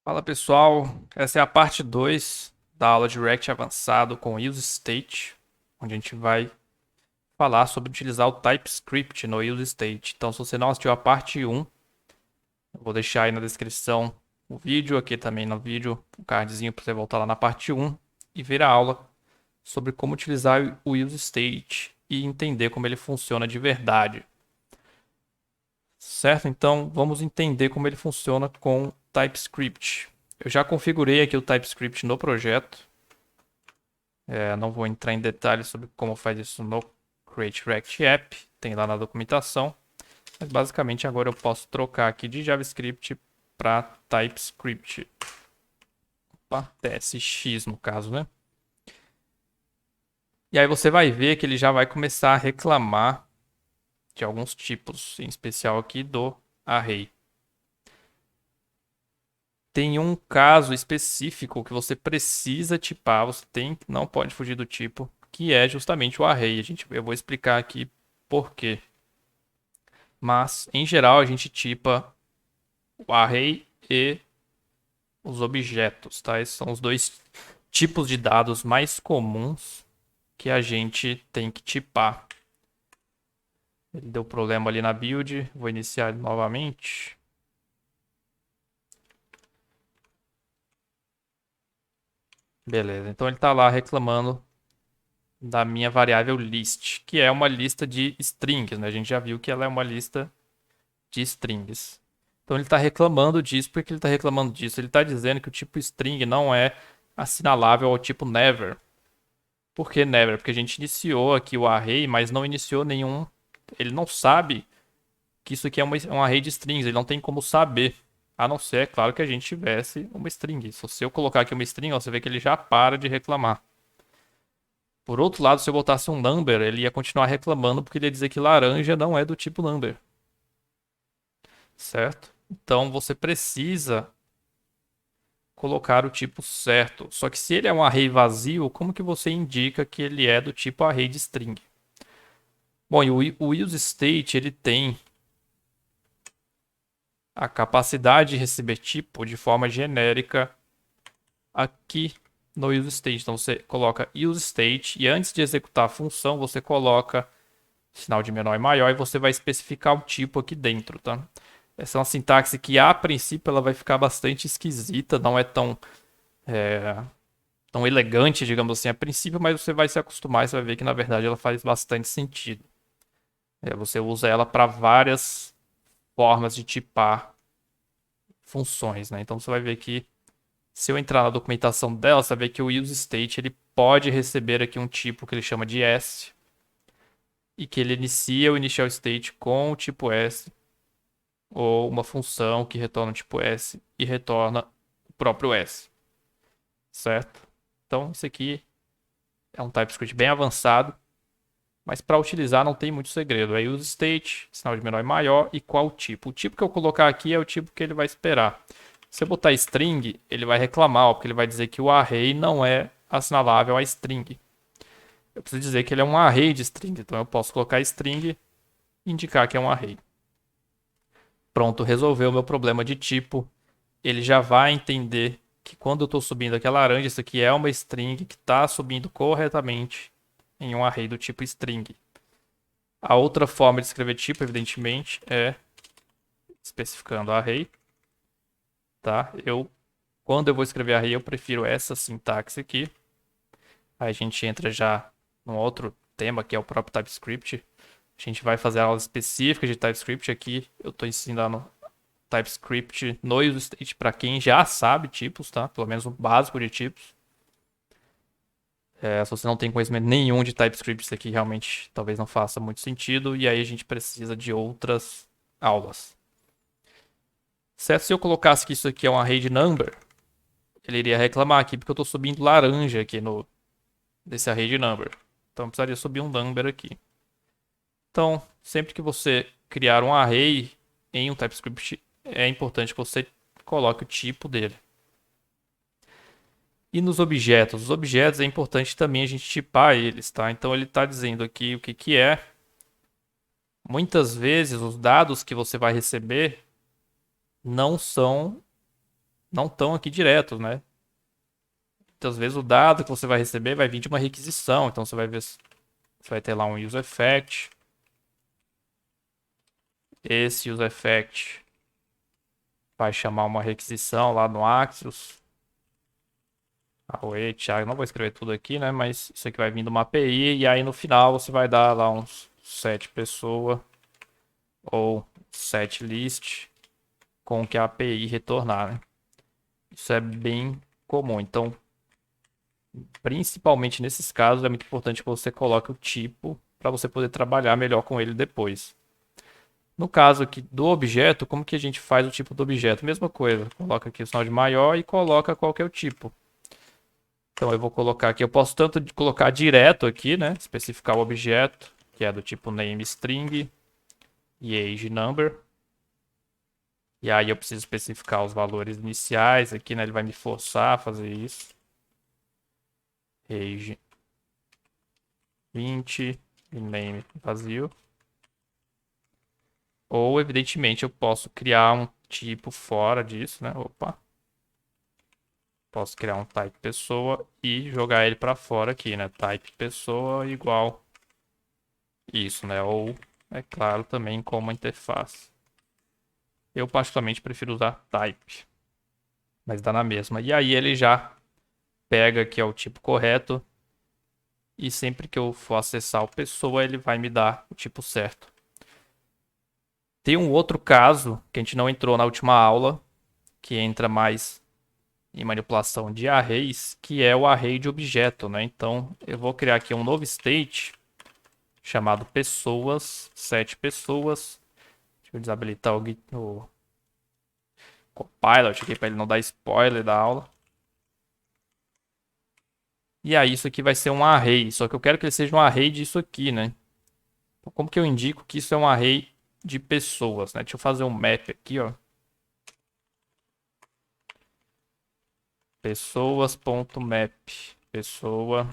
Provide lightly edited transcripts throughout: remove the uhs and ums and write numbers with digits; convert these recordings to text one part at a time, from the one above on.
Fala pessoal, essa é a parte 2 da aula de React avançado com useState, onde a gente vai falar sobre utilizar o TypeScript no useState. Então, se você não assistiu a parte um, eu vou deixar aí na descrição o vídeo, aqui também no vídeo, o cardzinho para você voltar lá na parte um e ver a aula sobre como utilizar o useState e entender como ele funciona de verdade. Certo? Então, vamos entender como ele funciona com TypeScript. Eu já configurei aqui o TypeScript no projeto. Não vou entrar em detalhes sobre como faz isso no Create React App, tem lá na documentação. Mas basicamente agora eu posso trocar aqui de JavaScript para TypeScript. Opa, TSX no caso, né? E aí você vai ver que ele já vai começar a reclamar de alguns tipos, em especial aqui do array. Tem um caso específico que você precisa tipar, não pode fugir do tipo, que é justamente o array. Eu vou explicar aqui por quê. Mas, em geral, a gente tipa o array e os objetos, tá? Esses são os dois tipos de dados mais comuns que a gente tem que tipar. Ele deu problema ali na build, vou iniciar ele novamente. Beleza, então ele está lá reclamando da minha variável list, que é uma lista de strings, né? A gente já viu que ela é uma lista de strings. Então ele está reclamando disso. Por que ele está reclamando disso? Ele está dizendo que o tipo string não é assinalável ao tipo never. Por que never? Porque a gente iniciou aqui o array, mas não iniciou nenhum. Ele não sabe que isso aqui é um array de strings. Ele não tem como saber. A não ser, é claro, que a gente tivesse uma string. Se eu colocar aqui uma string, ó, você vê que ele já para de reclamar. Por outro lado, se eu botasse um number, ele ia continuar reclamando porque ele ia dizer que laranja não é do tipo number. Certo? Então você precisa colocar o tipo certo. Só que se ele é um array vazio, como que você indica que ele é do tipo array de string? Bom, e o useState ele tem a capacidade de receber tipo de forma genérica aqui no useState. Então você coloca useState e antes de executar a função, você coloca sinal de menor e maior e você vai especificar o tipo aqui dentro, tá? Essa é uma sintaxe que a princípio ela vai ficar bastante esquisita, não é tão elegante, digamos assim, a princípio, mas você vai se acostumar e você vai ver que na verdade ela faz bastante sentido. Você usa ela para várias formas de tipar funções, né? Então você vai ver que se eu entrar na documentação dela, você vai ver que o useState ele pode receber aqui um tipo que ele chama de S e que ele inicia o initial state com o tipo S ou uma função que retorna o tipo S e retorna o próprio S, certo? Então isso aqui é um TypeScript bem avançado, mas para utilizar não tem muito segredo. É useState, sinal de menor e maior e qual tipo. O tipo que eu colocar aqui é o tipo que ele vai esperar. Se eu botar string, ele vai reclamar, ó, porque ele vai dizer que o array não é assinalável a string. Eu preciso dizer que ele é um array de string, então eu posso colocar string e indicar que é um array. Pronto, resolveu o meu problema de tipo. Ele já vai entender que quando eu estou subindo aqui a laranja, isso aqui é uma string que está subindo corretamente em um array do tipo string. A outra forma de escrever tipo, evidentemente, é especificando array, tá? Quando eu vou escrever array, eu prefiro essa sintaxe aqui. Aí a gente entra já num outro tema, que é o próprio TypeScript. A gente vai fazer aula específica de TypeScript aqui. Eu estou ensinando TypeScript no useState para quem já sabe tipos, tá? Pelo menos o básico de tipos. Se você não tem conhecimento nenhum de TypeScript, isso aqui realmente talvez não faça muito sentido. E aí a gente precisa de outras aulas. Certo? Se eu colocasse que isso aqui é um array de number, ele iria reclamar aqui porque eu estou subindo laranja aqui no desse array de number. Então eu precisaria subir um number aqui. Então, sempre que você criar um array em um TypeScript, é importante que você coloque o tipo dele. E nos objetos? Os objetos é importante também a gente tipar eles, tá? Então ele está dizendo aqui o que que é. Muitas vezes os dados que você vai receber não são não estão aqui diretos, né? Muitas vezes o dado que você vai receber vai vir de uma requisição. Então você vai ver, você vai ter lá um useEffect. Esse useEffect vai chamar uma requisição lá no Axios. Await, Thiago, não vou escrever tudo aqui, né? Mas isso aqui vai vir de uma API. E aí no final você vai dar lá uns set pessoa ou set list com o que a API retornar, né? Isso é bem comum. Então, principalmente nesses casos, é muito importante que você coloque o tipo para você poder trabalhar melhor com ele depois. No caso aqui do objeto, como que a gente faz o tipo do objeto? Mesma coisa, coloca aqui o sinal de maior e coloca qual que é o tipo. Então eu vou colocar aqui, eu posso tanto colocar direto aqui, né? Especificar o objeto, que é do tipo name string e age number. E aí eu preciso especificar os valores iniciais aqui, né? Ele vai me forçar a fazer isso. Age 20 e name vazio. Ou, evidentemente, eu posso criar um tipo fora disso, né? Opa. Posso criar um type pessoa e jogar ele para fora aqui, né? Type pessoa igual isso, né? Ou, é claro, também como interface. Eu particularmente prefiro usar type, mas dá na mesma. E aí ele já pega que é o tipo correto e sempre que eu for acessar o pessoa, ele vai me dar o tipo certo. Tem um outro caso que a gente não entrou na última aula, que entra mais em manipulação de arrays, que é o array de objeto, né? Então, eu vou criar aqui um novo state chamado pessoas, set pessoas. Deixa eu desabilitar o Copilot aqui para ele não dar spoiler da aula. E aí, isso aqui vai ser um array, só que eu quero que ele seja um array disso aqui, né? Então, como que eu indico que isso é um array de pessoas, né? Deixa eu fazer um map aqui, ó. Pessoas.map. Pessoa.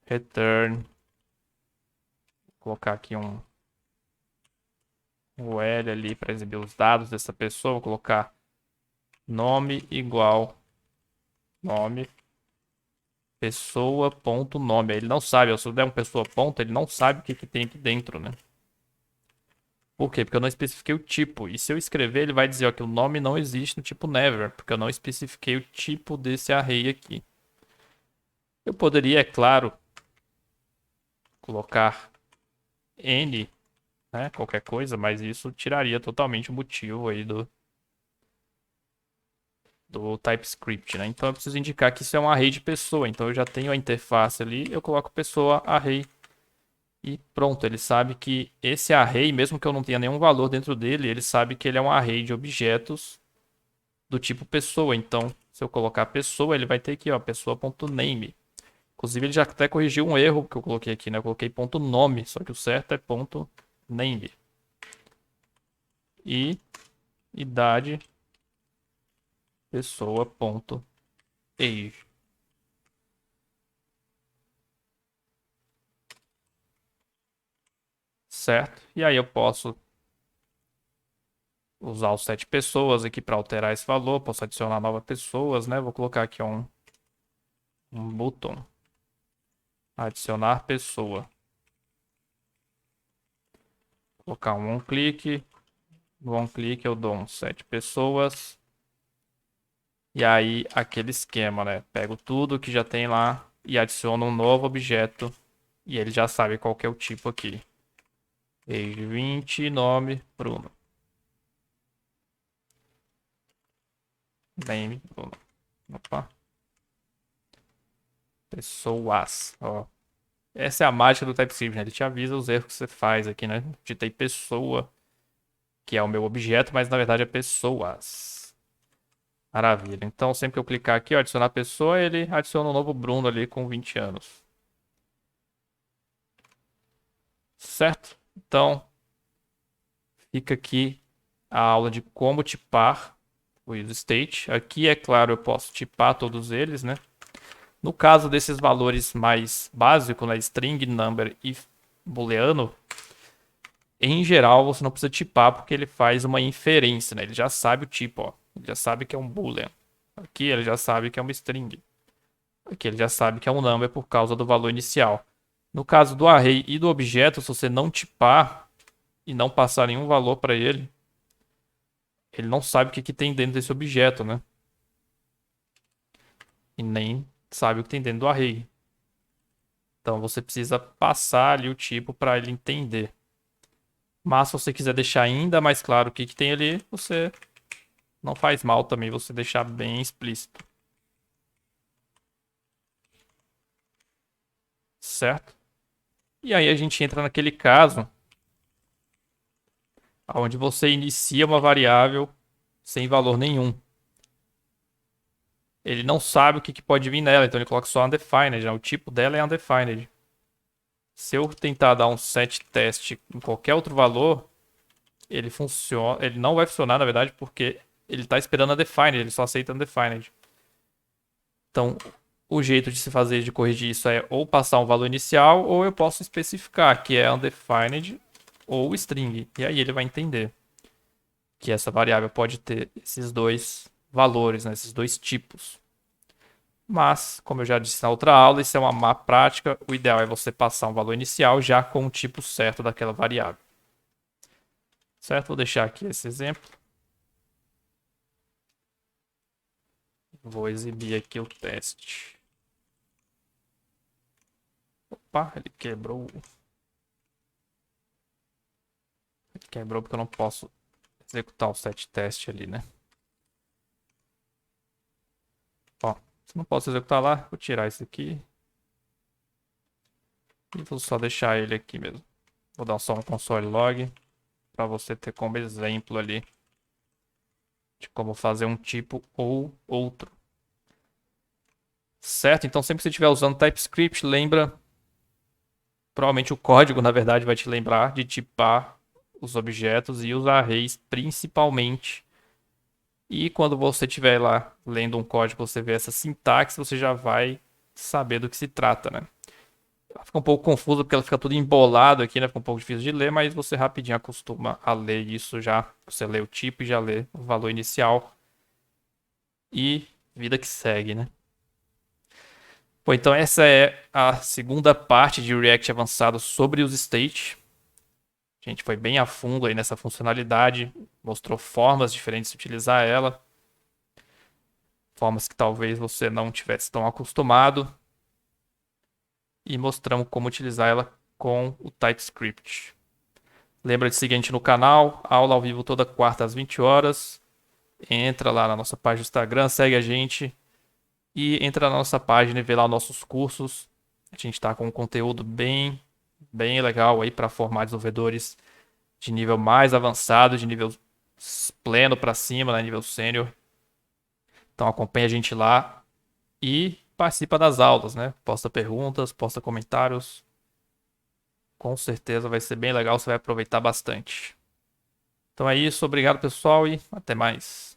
Return. Vou colocar aqui um L ali para exibir os dados dessa pessoa. Vou colocar nome igual nome. Pessoa.nome. Ele não sabe, se eu der um pessoa ponto, ele não sabe o que, que tem aqui dentro, né? Por quê? Porque eu não especifiquei o tipo. E se eu escrever, ele vai dizer ó, que o nome não existe no tipo never, porque eu não especifiquei o tipo desse array aqui. Eu poderia, é claro, colocar n, né, qualquer coisa, mas isso tiraria totalmente o motivo aí do TypeScript, né? Então eu preciso indicar que isso é um array de pessoa. Então eu já tenho a interface ali, eu coloco pessoa array e pronto. Ele sabe que esse array, mesmo que eu não tenha nenhum valor dentro dele, ele sabe que ele é um array de objetos do tipo pessoa. Então, se eu colocar pessoa, ele vai ter aqui, ó, pessoa.name. Inclusive, ele já até corrigiu um erro que eu coloquei aqui, né? Eu coloquei ponto .nome, só que o certo é ponto .name. E idade pessoa.age. Certo? E aí eu posso usar os 7 pessoas aqui para alterar esse valor. Posso adicionar novas pessoas, né? Vou colocar aqui um botão. Adicionar pessoa. Vou colocar um clique. No onClick eu dou um 7 pessoas. E aí aquele esquema, né? Pego tudo que já tem lá e adiciono um novo objeto. E ele já sabe qual que é o tipo aqui. Age 20, nome, Bruno. Name, Bruno. Opa. Pessoas. Ó. Essa é a mágica do TypeScript, né? Ele te avisa os erros que você faz aqui, né? Digitei pessoa, que é o meu objeto, mas na verdade é pessoas. Maravilha. Então, sempre que eu clicar aqui, ó, adicionar pessoa, ele adiciona um novo Bruno ali com 20 anos. Certo? Então, fica aqui a aula de como tipar o useState. Aqui, é claro, eu posso tipar todos eles, né? No caso desses valores mais básicos, né? String, number e booleano, em geral, você não precisa tipar porque ele faz uma inferência, né? Ele já sabe o tipo, ó. Ele já sabe que é um boolean. Aqui ele já sabe que é uma string. Aqui ele já sabe que é um number por causa do valor inicial. No caso do array e do objeto, se você não tipar e não passar nenhum valor para ele, ele não sabe o que que tem dentro desse objeto, né? E nem sabe o que tem dentro do array. Então você precisa passar ali o tipo para ele entender. Mas se você quiser deixar ainda mais claro o que que tem ali, você não faz mal também você deixar bem explícito. Certo? E aí a gente entra naquele caso onde você inicia uma variável sem valor nenhum. Ele não sabe o que que pode vir nela, então ele coloca só undefined, né? O tipo dela é undefined. Se eu tentar dar um set test em qualquer outro valor, ele não vai funcionar, na verdade, porque ele está esperando a defined, ele só aceita undefined. Então, o jeito de se fazer, de corrigir isso é ou passar um valor inicial, ou eu posso especificar que é undefined ou string. E aí ele vai entender que essa variável pode ter esses dois valores, né, esses dois tipos. Mas, como eu já disse na outra aula, isso é uma má prática. O ideal é você passar um valor inicial já com o tipo certo daquela variável. Certo? Vou deixar aqui esse exemplo. Vou exibir aqui o teste. Opa, ele quebrou. Ele quebrou porque eu não posso executar o set teste ali, né? Ó, se não posso executar lá, vou tirar isso aqui. E vou só deixar ele aqui mesmo. Vou dar só um console log para você ter como exemplo ali de como fazer um tipo ou outro. Certo? Então sempre que você estiver usando TypeScript, lembra. Provavelmente o código, na verdade, vai te lembrar de tipar os objetos e os arrays principalmente. E quando você estiver lá lendo um código, você vê essa sintaxe, você já vai saber do que se trata, né? Ela fica um pouco confusa porque ela fica tudo embolado aqui, né? Fica um pouco difícil de ler, mas você rapidinho acostuma a ler isso já. Você lê o tipo e já lê o valor inicial. E vida que segue, né? Bom, então essa é a segunda parte de React avançado sobre os state. A gente foi bem a fundo aí nessa funcionalidade, mostrou formas diferentes de utilizar ela, formas que talvez você não tivesse tão acostumado, e mostramos como utilizar ela com o TypeScript. Lembra de seguir a gente no canal, aula ao vivo toda quarta às 20 horas. Entra lá na nossa página do Instagram, segue a gente e entra na nossa página e vê lá nossos cursos. A gente está com um conteúdo bem legal aí para formar desenvolvedores de nível mais avançado, de nível pleno para cima, né, nível sênior. Então acompanha a gente lá e participa das aulas, né? Posta perguntas, posta comentários. Com certeza vai ser bem legal, você vai aproveitar bastante. Então é isso, obrigado pessoal e até mais.